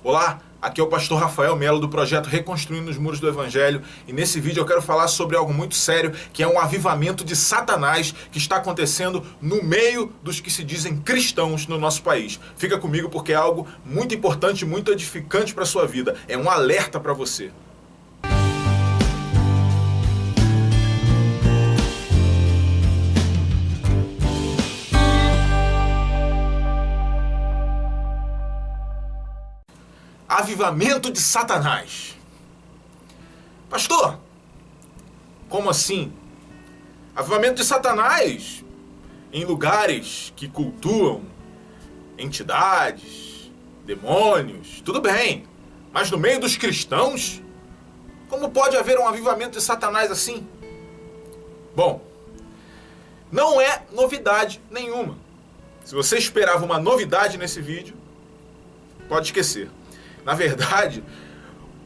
Olá, aqui é o pastor Rafael Melo do projeto Reconstruindo os Muros do Evangelho e nesse vídeo eu quero falar sobre algo muito sério, que é um avivamento de Satanás que está acontecendo no meio dos que se dizem cristãos no nosso país. Fica comigo porque é algo muito importante, muito edificante para a sua vida. É um alerta para você. Avivamento de Satanás. Pastor, como assim? Avivamento de Satanás em lugares que cultuam entidades, demônios, tudo bem. Mas no meio dos cristãos, como pode haver um avivamento de Satanás assim? Bom, não é novidade nenhuma. Se você esperava uma novidade nesse vídeo, pode esquecer. Na verdade,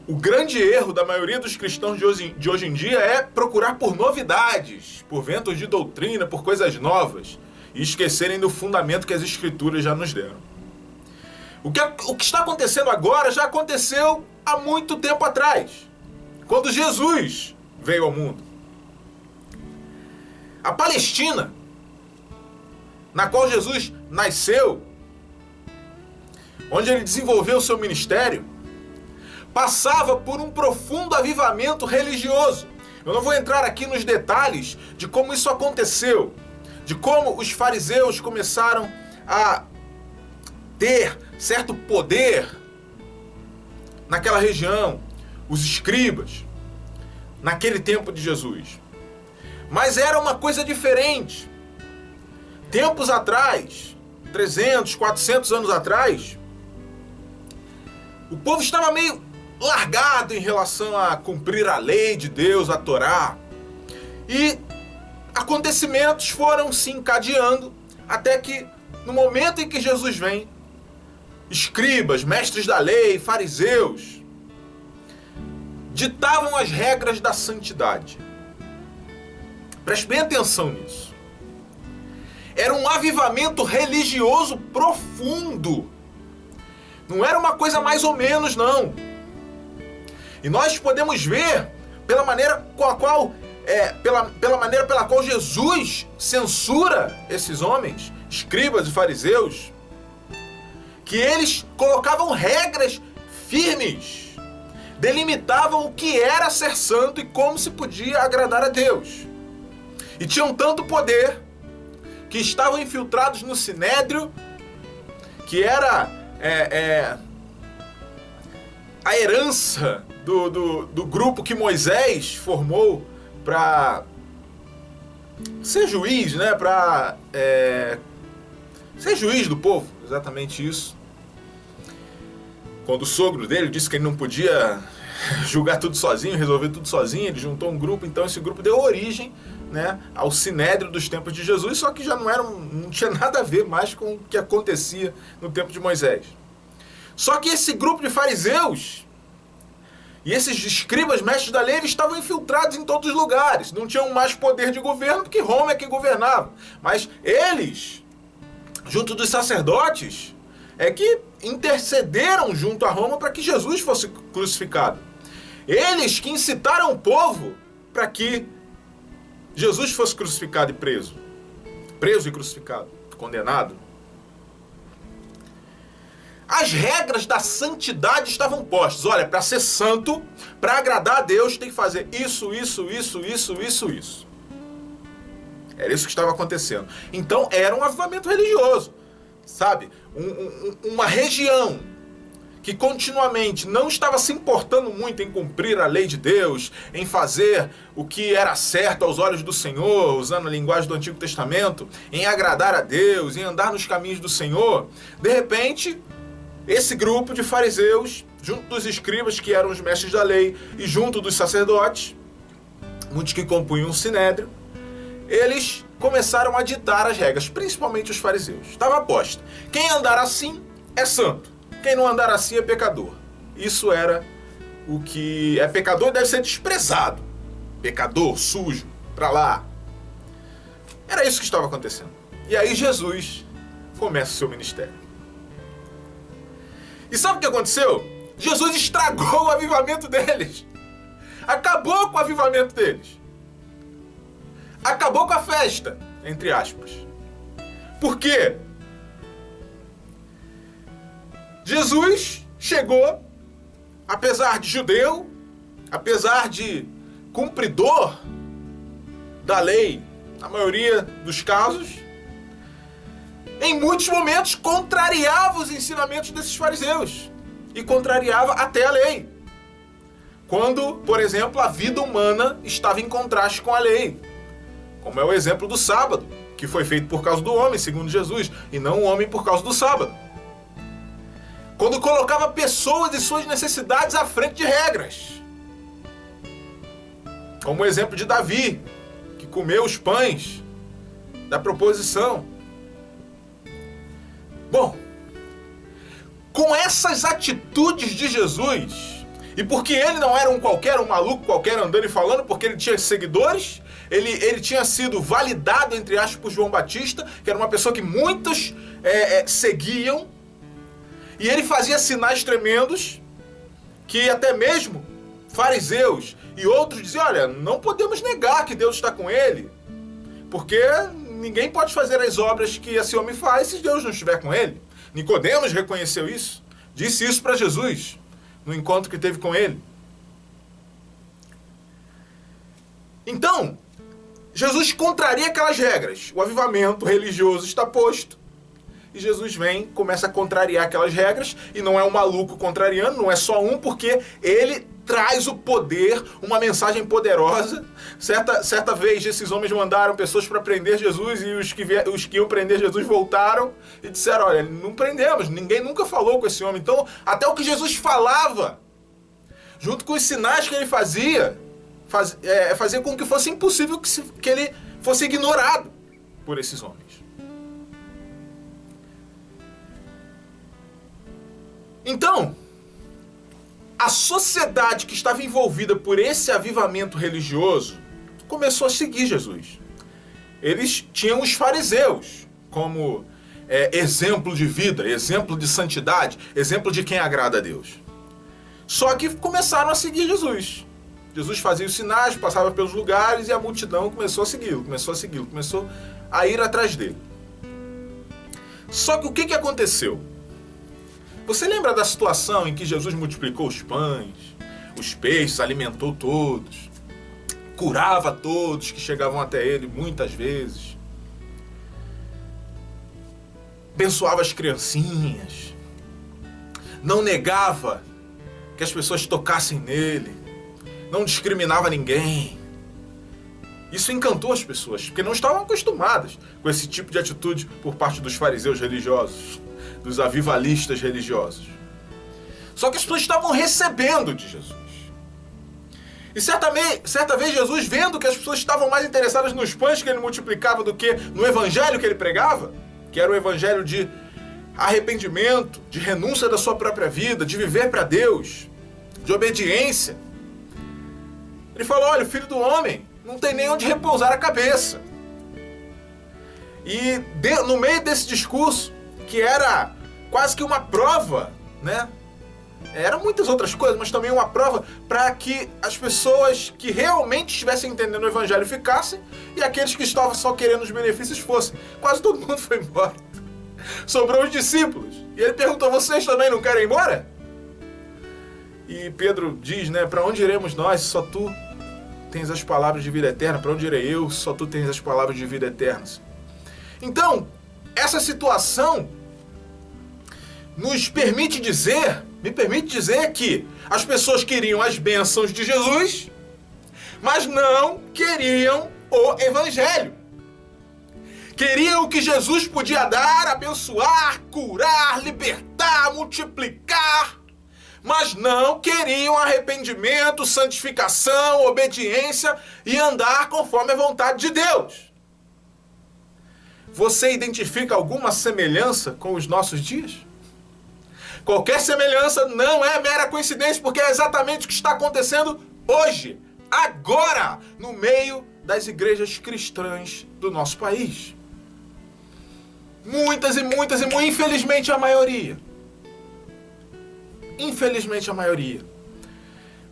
o grande erro da maioria dos cristãos de hoje em dia é procurar por novidades, por ventos de doutrina, por coisas novas, e esquecerem do fundamento que as Escrituras já nos deram. O que está acontecendo agora já aconteceu há muito tempo atrás, quando Jesus veio ao mundo. A Palestina, na qual Jesus nasceu, onde ele desenvolveu o seu ministério, passava por um profundo avivamento religioso. Eu não vou entrar aqui nos detalhes de como isso aconteceu, de como os fariseus começaram a ter certo poder naquela região, os escribas, naquele tempo de Jesus. Mas era uma coisa diferente. Tempos atrás, 300, 400 anos atrás, o povo estava meio largado em relação a cumprir a lei de Deus, a Torá. E acontecimentos foram se encadeando até que, no momento em que Jesus vem, escribas, mestres da lei, fariseus, ditavam as regras da santidade. Preste bem atenção nisso. Era um avivamento religioso profundo. Não era uma coisa mais ou menos, não. E nós podemos ver pela maneira pela qual Jesus censura esses homens, escribas e fariseus, que eles colocavam regras firmes, delimitavam o que era ser santo e como se podia agradar a Deus. E tinham tanto poder que estavam infiltrados no Sinédrio, que era a herança do grupo que Moisés formou para ser juiz, né? Para ser juiz do povo, exatamente isso. Quando o sogro dele disse que ele não podia julgar tudo sozinho, resolver tudo sozinho, ele juntou um grupo, então esse grupo deu origem, né, ao Sinédrio dos tempos de Jesus, só que já não tinha nada a ver mais com o que acontecia no tempo de Moisés. Só que esse grupo de fariseus e esses escribas, mestres da lei, eles estavam infiltrados em todos os lugares, não tinham mais poder de governo, porque Roma é quem governava. Mas eles, junto dos sacerdotes, é que intercederam junto a Roma para que Jesus fosse crucificado. Eles que incitaram o povo para que Jesus fosse crucificado e preso e crucificado, condenado. As regras da santidade estavam postas. Olha, para ser santo, para agradar a Deus, tem que fazer isso. Era isso que estava acontecendo. Então era um avivamento religioso, sabe? Uma região que continuamente não estava se importando muito em cumprir a lei de Deus, em fazer o que era certo aos olhos do Senhor, usando a linguagem do Antigo Testamento, em agradar a Deus, em andar nos caminhos do Senhor. De repente, esse grupo de fariseus, junto dos escribas, que eram os mestres da lei, e junto dos sacerdotes, muitos que compunham o Sinédrio, eles começaram a ditar as regras, principalmente os fariseus. Estava posto: quem andar assim é santo. Quem não andar assim é pecador. Isso era o que é pecador, deve ser desprezado. Pecador, sujo, pra lá. Era isso que estava acontecendo. E aí Jesus começa o seu ministério. E sabe o que aconteceu? Jesus estragou o avivamento deles. Acabou com o avivamento deles. Acabou com a festa, entre aspas. Por quê? Jesus chegou, apesar de judeu, apesar de cumpridor da lei, na maioria dos casos, em muitos momentos contrariava os ensinamentos desses fariseus e contrariava até a lei. Quando, por exemplo, a vida humana estava em contraste com a lei, como é o exemplo do sábado, que foi feito por causa do homem, segundo Jesus, e não o homem por causa do sábado. Quando colocava pessoas e suas necessidades à frente de regras. Como o exemplo de Davi, que comeu os pães da proposição. Bom, com essas atitudes de Jesus, e porque ele não era um maluco qualquer andando e falando, porque ele tinha seguidores, ele tinha sido validado, entre aspas, por João Batista, que era uma pessoa que muitos seguiam, e ele fazia sinais tremendos, que até mesmo fariseus e outros diziam, olha, não podemos negar que Deus está com ele, porque ninguém pode fazer as obras que esse homem faz se Deus não estiver com ele. Nicodemos reconheceu isso, disse isso para Jesus, no encontro que teve com ele. Então, Jesus contraria aquelas regras. O avivamento religioso está posto. E Jesus vem, começa a contrariar aquelas regras, e não é um maluco contrariando, não é só um, porque ele traz o poder, uma mensagem poderosa. Certa vez, esses homens mandaram pessoas para prender Jesus, e os que iam prender Jesus voltaram e disseram, olha, não prendemos, ninguém nunca falou com esse homem. Então, até o que Jesus falava, junto com os sinais que ele fazia com que fosse impossível que ele fosse ignorado por esses homens. Então, a sociedade que estava envolvida por esse avivamento religioso começou a seguir Jesus. Eles tinham os fariseus como exemplo de vida, exemplo de santidade, exemplo de quem agrada a Deus. Só que começaram a seguir Jesus. Jesus fazia os sinais, passava pelos lugares e a multidão começou a segui-lo, começou a ir atrás dele. Só que o que aconteceu? Você lembra da situação em que Jesus multiplicou os pães, os peixes, alimentou todos, curava todos que chegavam até ele muitas vezes, abençoava as criancinhas, não negava que as pessoas tocassem nele, não discriminava ninguém. Isso encantou as pessoas, porque não estavam acostumadas com esse tipo de atitude por parte dos fariseus religiosos, dos avivalistas religiosos. Só que as pessoas estavam recebendo de Jesus. E certa vez Jesus, vendo que as pessoas estavam mais interessadas nos pães que ele multiplicava do que no evangelho que ele pregava, que era o evangelho de arrependimento, de renúncia da sua própria vida, de viver para Deus, de obediência, ele falou, olha, o Filho do Homem não tem nem onde repousar a cabeça. E no meio desse discurso, que era quase que uma prova, né? Eram muitas outras coisas, mas também uma prova para que as pessoas que realmente estivessem entendendo o evangelho ficassem e aqueles que estavam só querendo os benefícios fossem. Quase todo mundo foi embora. Sobrou os discípulos. E ele perguntou, vocês também não querem ir embora? E Pedro diz, né, para onde iremos nós? Só tu tens as palavras de vida eterna. Para onde irei eu? Só tu tens as palavras de vida eterna. Então, essa situação me permite dizer que as pessoas queriam as bênçãos de Jesus, mas não queriam o evangelho. Queriam o que Jesus podia dar, abençoar, curar, libertar, multiplicar, mas não queriam arrependimento, santificação, obediência e andar conforme a vontade de Deus. Você identifica alguma semelhança com os nossos dias? Qualquer semelhança não é mera coincidência, porque é exatamente o que está acontecendo hoje, agora, no meio das igrejas cristãs do nosso país. Muitas e infelizmente a maioria, infelizmente a maioria.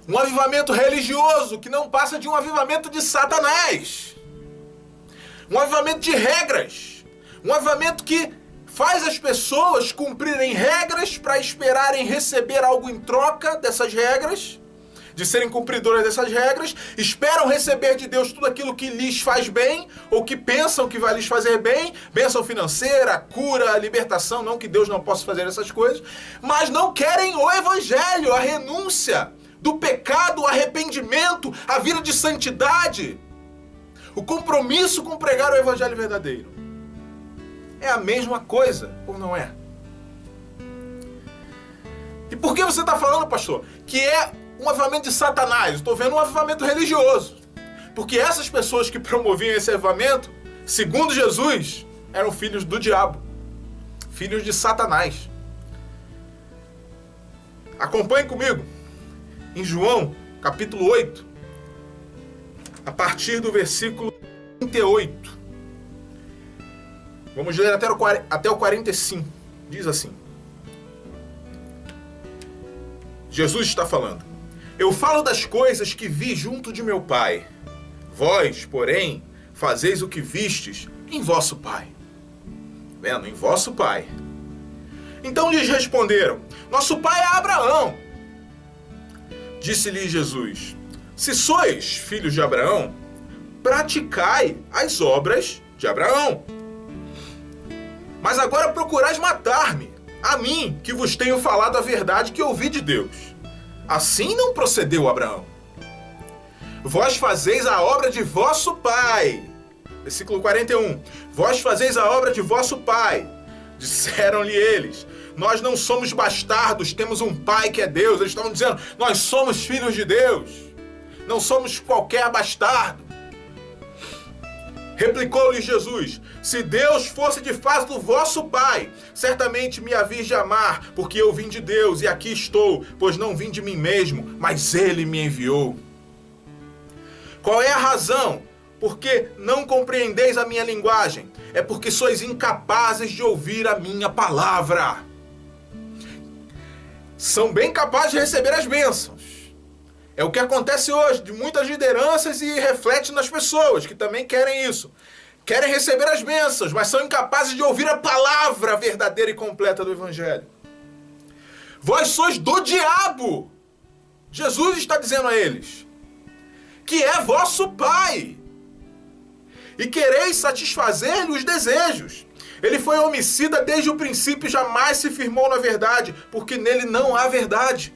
Um avivamento religioso que não passa de um avivamento de Satanás. Um avivamento de regras. Um avivamento que faz as pessoas cumprirem regras para esperarem receber algo em troca dessas regras, de serem cumpridoras dessas regras, esperam receber de Deus tudo aquilo que lhes faz bem, ou que pensam que vai lhes fazer bem, bênção financeira, cura, libertação, não que Deus não possa fazer essas coisas, mas não querem o evangelho, a renúncia do pecado, o arrependimento, a vida de santidade, o compromisso com pregar o evangelho verdadeiro. É a mesma coisa, ou não é? E por que você está falando, pastor, que é um avivamento de Satanás? Estou vendo um avivamento religioso. Porque essas pessoas que promoviam esse avivamento, segundo Jesus, eram filhos do diabo. Filhos de Satanás. Acompanhe comigo. Em João, capítulo 8, a partir do versículo 38. Vamos ler até o 45. Diz assim. Jesus está falando. Eu falo das coisas que vi junto de meu Pai. Vós, porém, fazeis o que vistes em vosso pai. Vendo? Em vosso pai. Então lhes responderam, nosso pai é Abraão. Disse-lhe Jesus, se sois filhos de Abraão, praticai as obras de Abraão. Mas agora procurais matar-me, a mim, que vos tenho falado a verdade que ouvi de Deus. Assim não procedeu Abraão. Vós fazeis a obra de vosso pai. Versículo 41. Vós fazeis a obra de vosso pai. Disseram-lhe eles, nós não somos bastardos, temos um pai que é Deus. Eles estavam dizendo, nós somos filhos de Deus. Não somos qualquer bastardo. Replicou-lhes Jesus, se Deus fosse de fato o vosso pai, certamente me havias de amar, porque eu vim de Deus e aqui estou, pois não vim de mim mesmo, mas ele me enviou. Qual é a razão? Porque não compreendeis a minha linguagem. É porque sois incapazes de ouvir a minha palavra. São bem capazes de receber as bênçãos. É o que acontece hoje, de muitas lideranças e reflete nas pessoas que também querem isso. Querem receber as bênçãos, mas são incapazes de ouvir a palavra verdadeira e completa do Evangelho. Vós sois do diabo. Jesus está dizendo a eles, que é vosso pai. E quereis satisfazer-lhe os desejos. Ele foi homicida desde o princípio e jamais se firmou na verdade, porque nele não há verdade.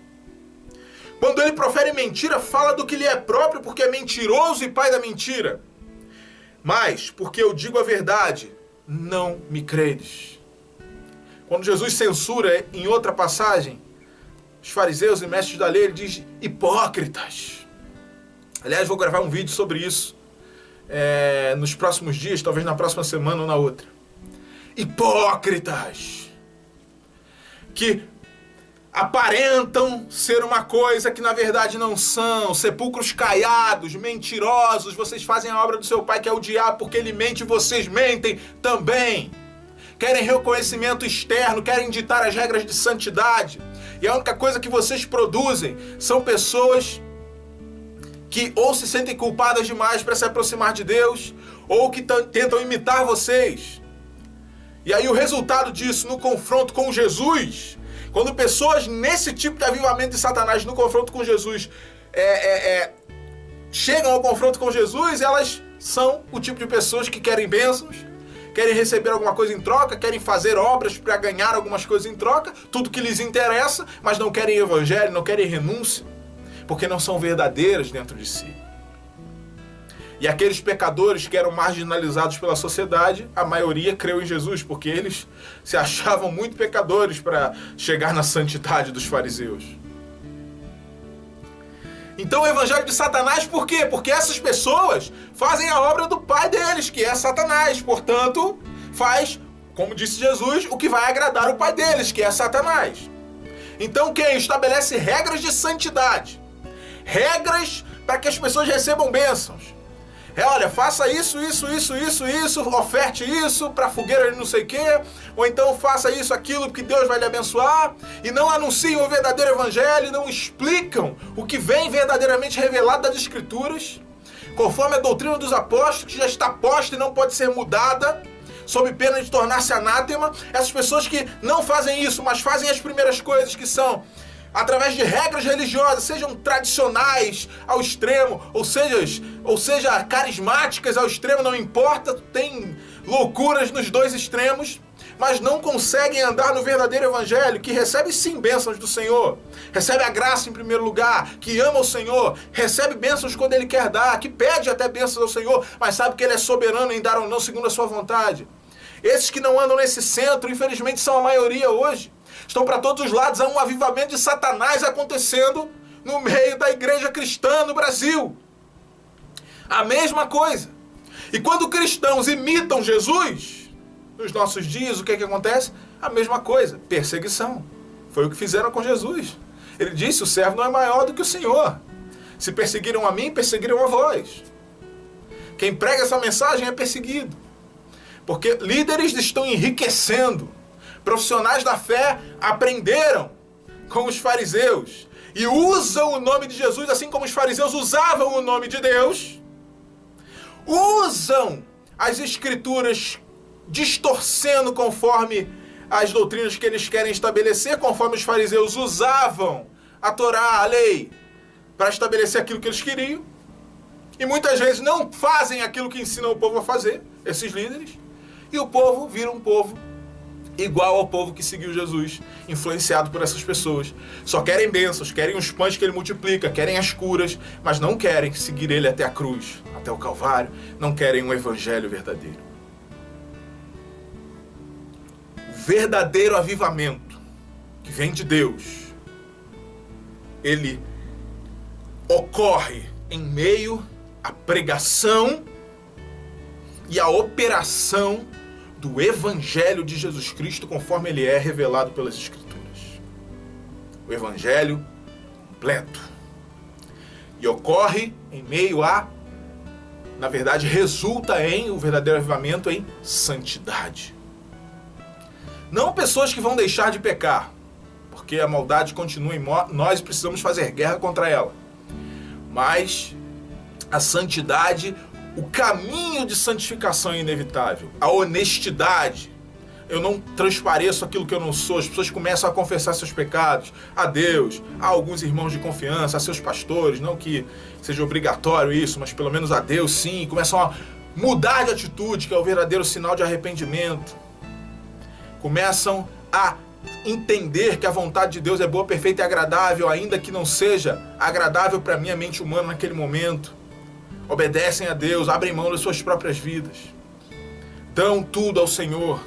Quando ele profere mentira, fala do que lhe é próprio, porque é mentiroso e pai da mentira. Mas, porque eu digo a verdade, não me credes. Quando Jesus censura em outra passagem, os fariseus e mestres da lei, ele diz hipócritas. Aliás, vou gravar um vídeo sobre isso nos próximos dias, talvez na próxima semana ou na outra. Hipócritas. Que aparentam ser uma coisa que na verdade não são, sepulcros caiados, mentirosos, vocês fazem a obra do seu pai que é o diabo, porque ele mente e vocês mentem também. Querem reconhecimento externo, querem ditar as regras de santidade, e a única coisa que vocês produzem são pessoas que ou se sentem culpadas demais para se aproximar de Deus, ou que tentam imitar vocês. E aí o resultado disso no confronto com Jesus, quando pessoas nesse tipo de avivamento de Satanás no confronto com Jesus chegam ao confronto com Jesus, elas são o tipo de pessoas que querem bênçãos, querem receber alguma coisa em troca, querem fazer obras para ganhar algumas coisas em troca, tudo que lhes interessa, mas não querem evangelho, não querem renúncia, porque não são verdadeiras dentro de si. E aqueles pecadores que eram marginalizados pela sociedade, a maioria creu em Jesus, porque eles se achavam muito pecadores para chegar na santidade dos fariseus. Então o evangelho de Satanás, por quê? Porque essas pessoas fazem a obra do pai deles, que é Satanás. Portanto, faz, como disse Jesus, o que vai agradar o pai deles, que é Satanás. Então quem estabelece regras de santidade, regras para que as pessoas recebam bênçãos, Olha, faça isso, oferte isso para fogueira de não sei o quê, ou então faça isso, aquilo, que Deus vai lhe abençoar, e não anunciam o verdadeiro evangelho, não explicam o que vem verdadeiramente revelado das Escrituras, conforme a doutrina dos apóstolos, que já está posta e não pode ser mudada, sob pena de tornar-se anátema. Essas pessoas que não fazem isso, mas fazem as primeiras coisas, que são através de regras religiosas, sejam tradicionais ao extremo, ou seja, carismáticas ao extremo, não importa, tem loucuras nos dois extremos, mas não conseguem andar no verdadeiro evangelho, que recebe sim bênçãos do Senhor, recebe a graça em primeiro lugar, que ama o Senhor, recebe bênçãos quando Ele quer dar, que pede até bênçãos ao Senhor, mas sabe que Ele é soberano em dar ou não segundo a sua vontade. Esses que não andam nesse centro, infelizmente, são a maioria hoje. Estão para todos os lados, há um avivamento de Satanás acontecendo no meio da igreja cristã no Brasil. A mesma coisa. E quando cristãos imitam Jesus, nos nossos dias, o que acontece? A mesma coisa, perseguição. Foi o que fizeram com Jesus. Ele disse, o servo não é maior do que o Senhor. Se perseguiram a mim, perseguiram a vós. Quem prega essa mensagem é perseguido. Porque líderes estão enriquecendo. Profissionais da fé aprenderam com os fariseus e usam o nome de Jesus, assim como os fariseus usavam o nome de Deus, usam as Escrituras distorcendo conforme as doutrinas que eles querem estabelecer, conforme os fariseus usavam a Torá, a lei, para estabelecer aquilo que eles queriam, e muitas vezes não fazem aquilo que ensinam o povo a fazer, esses líderes, e o povo vira um povo igual ao povo que seguiu Jesus, influenciado por essas pessoas. Só querem bênçãos, querem os pães que Ele multiplica, querem as curas, mas não querem seguir Ele até a cruz, até o Calvário, não querem um evangelho verdadeiro. O verdadeiro avivamento, que vem de Deus, ele ocorre em meio à pregação e à operação do Evangelho de Jesus Cristo, conforme ele é revelado pelas Escrituras. O Evangelho completo. E ocorre em meio a, na verdade, resulta em, o verdadeiro avivamento, em santidade. Não pessoas que vão deixar de pecar, porque a maldade continua em nós e precisamos fazer guerra contra ela. Mas a santidade, o caminho de santificação é inevitável. A honestidade. Eu não transpareço aquilo que eu não sou. As pessoas começam a confessar seus pecados a Deus, a alguns irmãos de confiança, a seus pastores. Não que seja obrigatório isso, mas pelo menos a Deus sim. Começam a mudar de atitude, que é o verdadeiro sinal de arrependimento. Começam a entender que a vontade de Deus é boa, perfeita e agradável, ainda que não seja agradável para a minha mente humana naquele momento. Obedecem a Deus, abrem mão das suas próprias vidas. Dão tudo ao Senhor.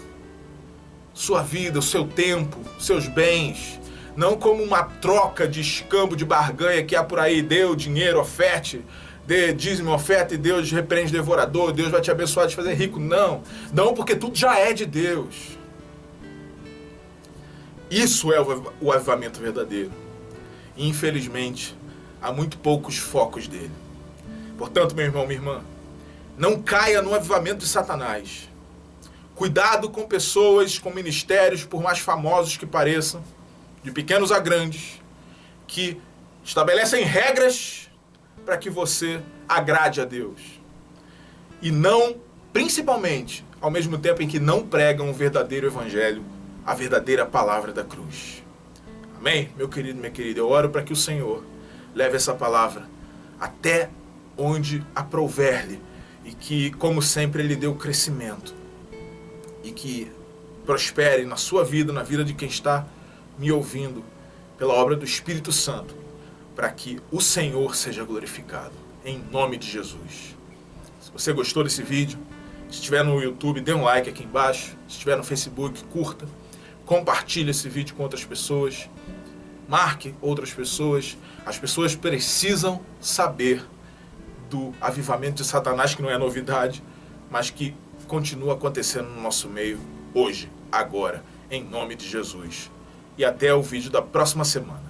Sua vida, o seu tempo, seus bens. Não como uma troca de escambo, de barganha que há por aí. Dê o dinheiro, oferte, dê dízimo, oferta e Deus repreende o devorador. Deus vai te abençoar, te fazer rico. Não. Não, porque tudo já é de Deus. Isso é o avivamento verdadeiro. E, infelizmente, há muito poucos focos dele. Portanto, meu irmão, minha irmã, não caia no avivamento de Satanás. Cuidado com pessoas, com ministérios, por mais famosos que pareçam, de pequenos a grandes, que estabelecem regras para que você agrade a Deus. E não, principalmente, ao mesmo tempo em que não pregam o verdadeiro evangelho, a verdadeira palavra da cruz. Amém? Meu querido, minha querida, eu oro para que o Senhor leve essa palavra até onde aprouver-lhe, e que, como sempre, Ele dê o crescimento, e que prospere na sua vida, na vida de quem está me ouvindo, pela obra do Espírito Santo, para que o Senhor seja glorificado, em nome de Jesus. Se você gostou desse vídeo, se estiver no YouTube, dê um like aqui embaixo, se estiver no Facebook, curta, compartilhe esse vídeo com outras pessoas, marque outras pessoas. As pessoas precisam saber do avivamento de Satanás, que não é novidade, mas que continua acontecendo no nosso meio hoje, agora, em nome de Jesus. E até o vídeo da próxima semana.